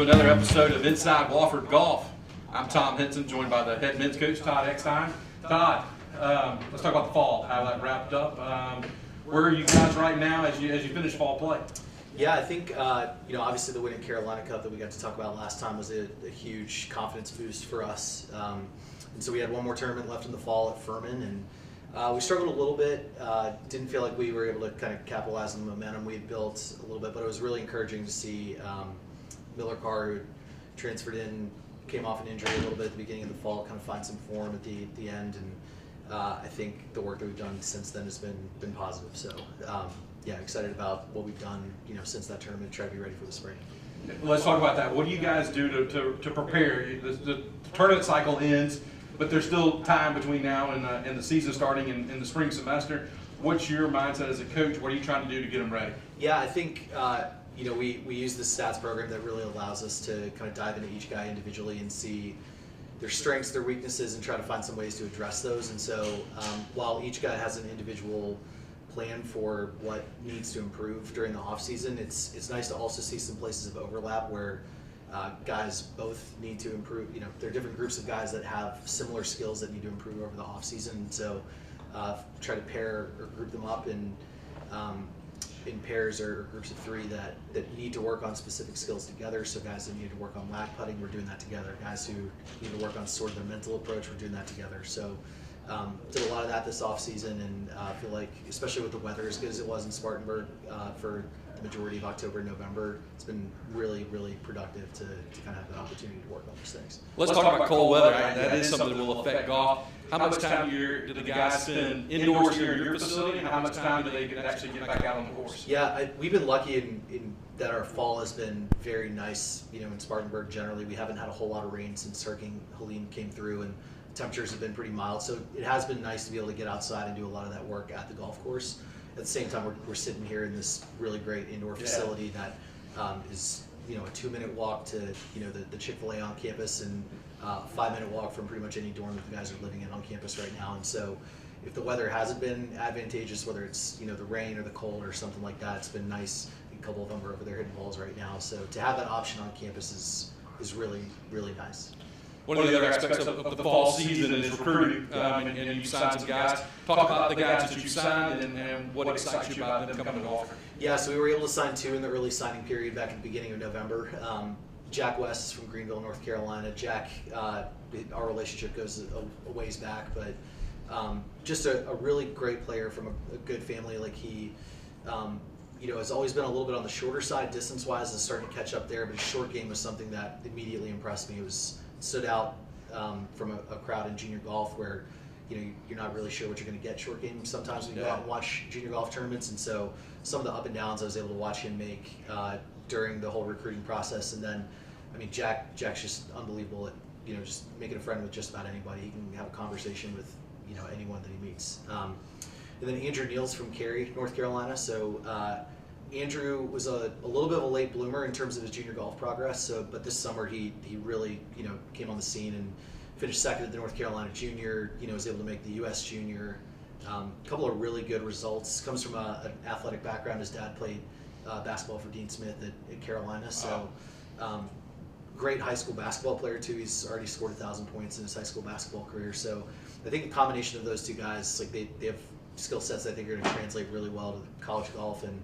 to another episode of Inside Wofford Golf. I'm Tom Henson, joined by the head men's coach, Todd Eckstein. Todd, let's talk about the fall, how that wrapped up. Where are you guys right now as you finish fall play? Yeah, I think, obviously the win at Carolina Cup that we got to talk about last time was a huge confidence boost for us. And so we had one more tournament left in the fall at Furman, and we struggled a little bit. Didn't feel like we were able to kind of capitalize on the momentum we had built a little bit, but it was really encouraging to see Miller Carr, who transferred in, came off an injury a little bit at the beginning of the fall, kind of find some form at the end, and I think the work that we've done since then has been positive. So yeah, excited about what we've done, since that tournament, try to be ready for the spring. Let's talk about that. What do you guys do to prepare? The tournament cycle ends, but there's still time between now and the season starting in the spring semester. What's your mindset as a coach? What are you trying to do to get them ready? Yeah, I think we use the stats program that really allows us to kind of dive into each guy individually and see their strengths, their weaknesses, and try to find some ways to address those. And so while each guy has an individual plan for what needs to improve during the off season, it's nice to also see some places of overlap where guys both need to improve. There are different groups of guys that have similar skills that need to improve over the off season. So try to pair or group them up in pairs or groups of three that need to work on specific skills together. So guys that need to work on lag putting, we're doing that together. Guys who need to work on sort of their mental approach, we're doing that together. So did a lot of that this off season, and I feel like, especially with the weather as good as it was in Spartanburg for the majority of October and November, it's been really, really productive to kind of have the opportunity to work on those things. Let's talk about cold weather. That is something that will affect golf. How much time do the guys spend indoors here in your facility, and how much time do they actually get back out on the course? Yeah, we've been lucky in that our fall has been very nice. In Spartanburg generally, we haven't had a whole lot of rain since Hurricane Helene came through, and temperatures have been pretty mild. So it has been nice to be able to get outside and do a lot of that work at the golf course. At the same time, we're sitting here in this really great indoor facility that is a 2-minute walk to the Chick-fil-A on campus, and a 5-minute walk from pretty much any dorm that the guys are living in on campus right now. And so if the weather hasn't been advantageous, whether it's the rain or the cold or something like that, it's been nice. A couple of them are over there hitting balls right now. So to have that option on campus is really, really nice. One of the other aspects of the fall season is recruiting, and you signed some guys. Talk about the guys that you signed and what excites you about them coming to Wofford. Yeah, so we were able to sign 2 in the early signing period back at the beginning of November. Jack West is from Greenville, North Carolina. Jack, our relationship goes a ways back, but just a really great player from a good family. Like he has always been a little bit on the shorter side distance-wise, and starting to catch up there, but his short game was something that immediately impressed me. It stood out from a crowd in junior golf where you're not really sure what you're going to get short game sometimes when you go out and watch junior golf tournaments. And so some of the up and downs I was able to watch him make during the whole recruiting process. And then Jack's just unbelievable at just making a friend with just about anybody. He can have a conversation with anyone that he meets. And then Andrew Neal's from Cary, North Carolina. So Andrew was a little bit of a late bloomer in terms of his junior golf progress. But this summer he really came on the scene and finished second at the North Carolina Junior. Was able to make the U.S. Junior. A couple of really good results. Comes from an athletic background. His dad played basketball for Dean Smith at Carolina. So great high school basketball player too. He's already scored 1,000 points in his high school basketball career. So I think the combination of those two guys, like they have skill sets I think are going to translate really well to college golf, and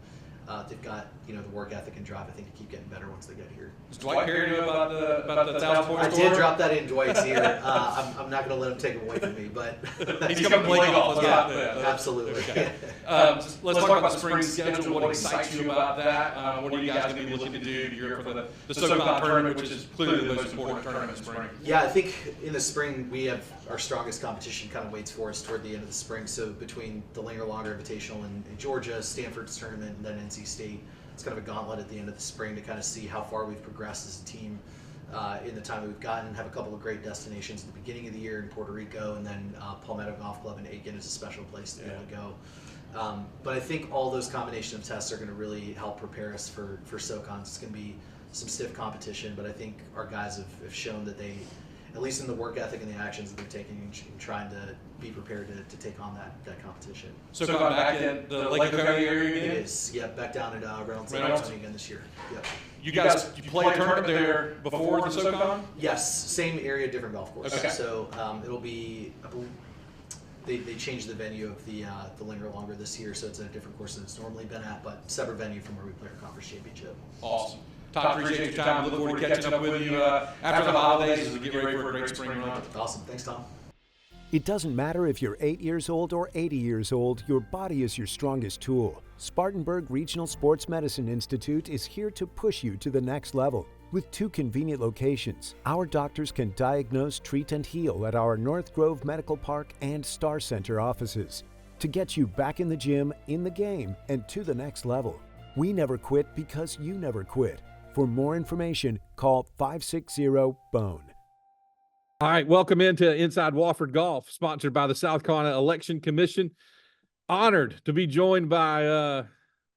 they've got the work ethic and drive, I think, to keep getting better once they get here. Does Dwight Perry know about the 1,000 points? I did drop that in. Dwight's here. I'm not going to let him take him away from me, but he's coming to play golf. Yeah, absolutely. Okay. Let's talk about the spring schedule. What excites you about that? What are you guys going to be looking to do here for the SoCon tournament, which is clearly the most important tournament in spring? Yeah, I think in the spring we have our strongest competition kind of waits for us toward the end of the spring. So between the Linger Longer Invitational in Georgia, Stanford's tournament, and then NC State, it's kind of a gauntlet at the end of the spring to kind of see how far we've progressed as a team in the time that we've gotten. Have a couple of great destinations at the beginning of the year in Puerto Rico, and then Palmetto Golf Club in Aiken is a special place to be able to go. But I think all those combination of tests are going to really help prepare us for SoCon. It's going to be some stiff competition, but I think our guys have shown that they at least in the work ethic and the actions that they're taking and trying to be prepared to take on that competition. So kind of back in the Lake County area It again? is, yeah, back down at Reynolds Reynolds? again this year. Yep. You guys play a tournament there before the SoCon? Yes, same area, different golf course. Okay. So it'll be, I believe, they changed the venue of the Linger Longer this year, so it's a different course than it's normally been at, but separate venue from where we play our conference championship. Awesome. Todd, appreciate your time. Look forward to catching up with you after the holidays as we get ready for a great spring run. Awesome. Thanks, Tom. It doesn't matter if you're 8 years old or 80 years old, your body is your strongest tool. Spartanburg Regional Sports Medicine Institute is here to push you to the next level. With 2 convenient locations, our doctors can diagnose, treat, and heal at our North Grove Medical Park and Star Center offices to get you back in the gym, in the game, and to the next level. We never quit because you never quit. For more information, call 560-BONE. All right, welcome into Inside Wofford Golf, sponsored by the South Carolina Election Commission. Honored to be joined by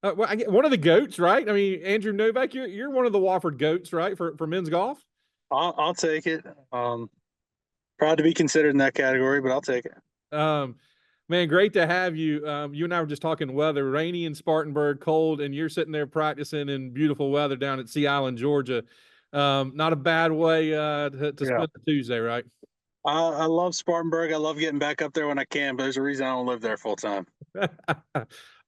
one of the GOATs, right? I mean, Andrew Novak, you're one of the Wofford GOATs, right, for men's golf? I'll take it. Proud to be considered in that category, but I'll take it. Man, great to have you. You and I were just talking weather, rainy in Spartanburg, cold, and you're sitting there practicing in beautiful weather down at Sea Island, Georgia. Not a bad way to spend the Tuesday, right? I love Spartanburg. I love getting back up there when I can, but there's a reason I don't live there full time.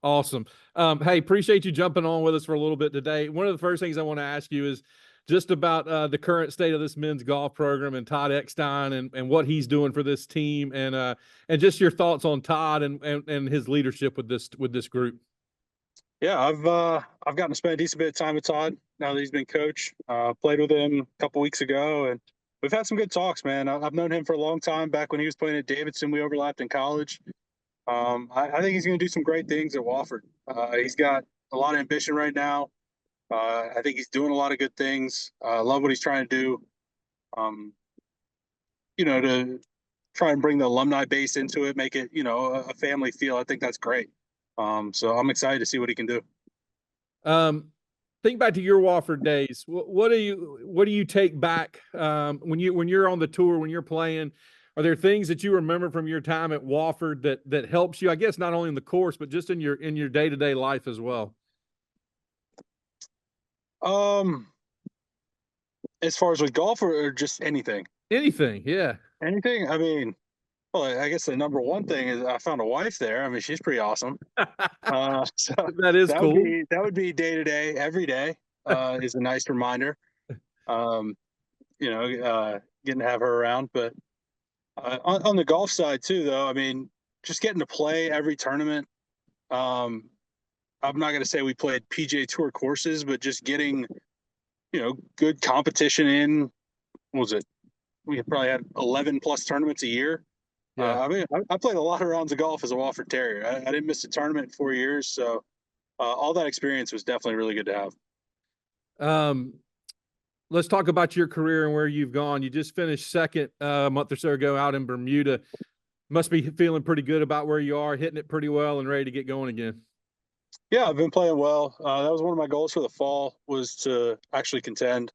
Awesome. Hey, appreciate you jumping on with us for a little bit today. One of the first things I want to ask you is just about the current state of this men's golf program and Todd Eckstein and what he's doing for this team and just your thoughts on Todd and his leadership with this group. Yeah, I've gotten to spend a decent bit of time with Todd now that he's been coach. Played with him a couple weeks ago, and we've had some good talks, man. I've known him for a long time. Back when he was playing at Davidson, we overlapped in college. I think he's going to do some great things at Wofford. He's got a lot of ambition right now. I think he's doing a lot of good things. I love what he's trying to do. To try and bring the alumni base into it, make it, a family feel. I think that's great. So I'm excited to see what he can do. Think back to your Wofford days. What do you take back when you're on the tour, when you're playing? Are there things that you remember from your time at Wofford that helps you? I guess not only in the course, but just in your day-to-day life as well. As far as with golf or just anything? Anything, yeah. Anything. I mean, well, I guess the number one thing is I found a wife there. I mean, she's pretty awesome. So that is cool. That would be day to day, every day. Is a nice reminder. Getting to have her around. But on the golf side too, though, I mean, just getting to play every tournament. I'm not going to say we played PGA Tour courses, but just getting, good competition in. What was it? We probably had 11 plus tournaments a year. Yeah. I played a lot of rounds of golf as a Wofford Terrier. I didn't miss a tournament in 4 years, so all that experience was definitely really good to have. Let's talk about your career and where you've gone. You just finished second a month or so ago out in Bermuda. Must be feeling pretty good about where you are, hitting it pretty well and ready to get going again. Yeah, I've been playing well. That was one of my goals for the fall, was to actually contend.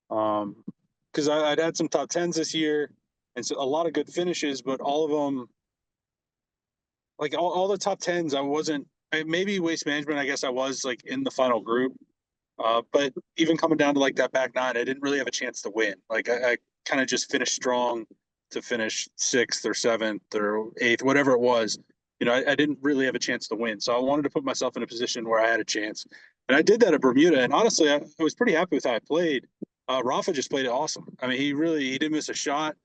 Because I'd had some top 10s this year. And so a lot of good finishes, but all of them, like all the top 10s, maybe Waste Management, I guess I was like in the final group. But even coming down to like that back nine, I didn't really have a chance to win. Like I kind of just finished strong to finish 6th or 7th or 8th, whatever it was. I didn't really have a chance to win. So I wanted to put myself in a position where I had a chance. And I did that at Bermuda. And honestly, I was pretty happy with how I played. Rafa just played it awesome. I mean, he didn't miss a shot.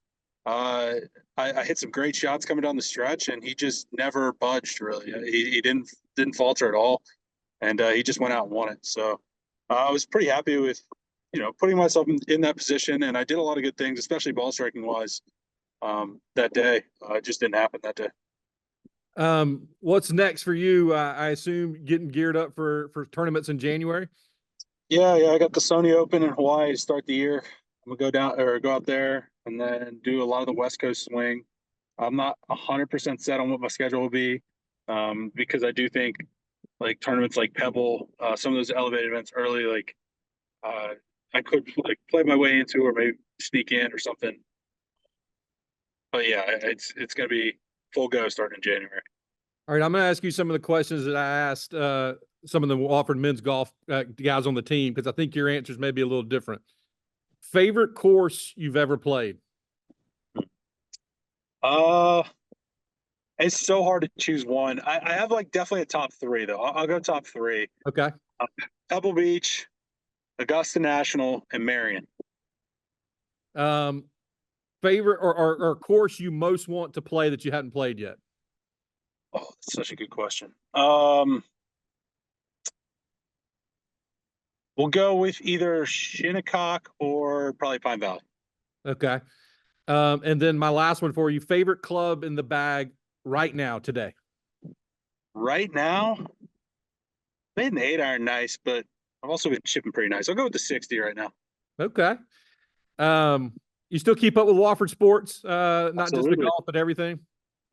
I hit some great shots coming down the stretch, and he just never budged. Really, he didn't falter at all, and he just went out and won it. So I was pretty happy with, putting myself in that position, and I did a lot of good things, especially ball striking wise. That day, it just didn't happen that day. What's next for you? I assume getting geared up for tournaments in January. Yeah, I got the Sony Open in Hawaii to start the year. I'm gonna go out there and then do a lot of the West Coast swing. I'm not 100% set on what my schedule will be, because I do think like tournaments like Pebble, some of those elevated events early, like I could like play my way into or maybe sneak in or something. But yeah, it's going to be full go starting in January. All right, I'm going to ask you some of the questions that I asked some of the Wofford men's golf guys on the team, because I think your answers may be a little different. Favorite course you've ever played? It's so hard to choose one. I have like definitely a top three though. I'll go top three. Okay. Pebble Beach, Augusta National, and Marion. Favorite or course you most want to play that you hadn't played yet? Oh, that's such a good question. We'll go with either Shinnecock or probably Pine Valley. Okay. And then my last one for you, favorite club in the bag right now today? Right now, made an 8-iron nice, but I've also been chipping pretty nice. I'll go with the 60 right now. Okay. You still keep up with Wofford sports, not just the Absolutely. golf, but everything?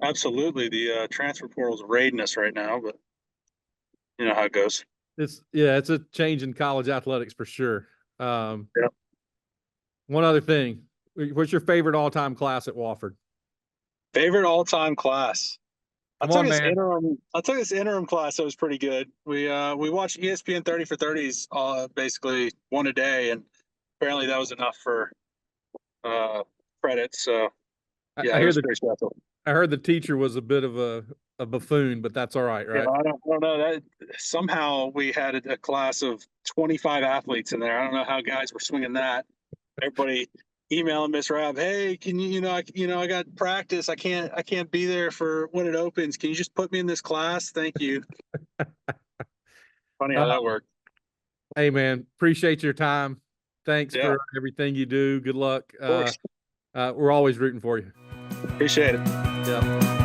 Absolutely. The transfer portal's raiding us right now, but you know how it goes. It's a change in college athletics for sure. Yeah. One other thing, what's your favorite all-time class at Wofford? Favorite all-time class. I Come on, took this interim class that was pretty good. We watched ESPN 30 for 30s basically one a day, and apparently that was enough for credits. So yeah, it was pretty special. I heard the teacher was a bit of a buffoon, but that's all right, right? Yeah, I don't know that somehow we had a class of 25 athletes in there. I don't know how guys were swinging that. Everybody emailing Miss Rob, hey, can you, I got practice. I can't be there for when it opens. Can you just put me in this class? Thank you. Funny how that worked. Hey man, appreciate your time. Thanks for everything you do. Good luck. We're always rooting for you. Appreciate it. Yeah.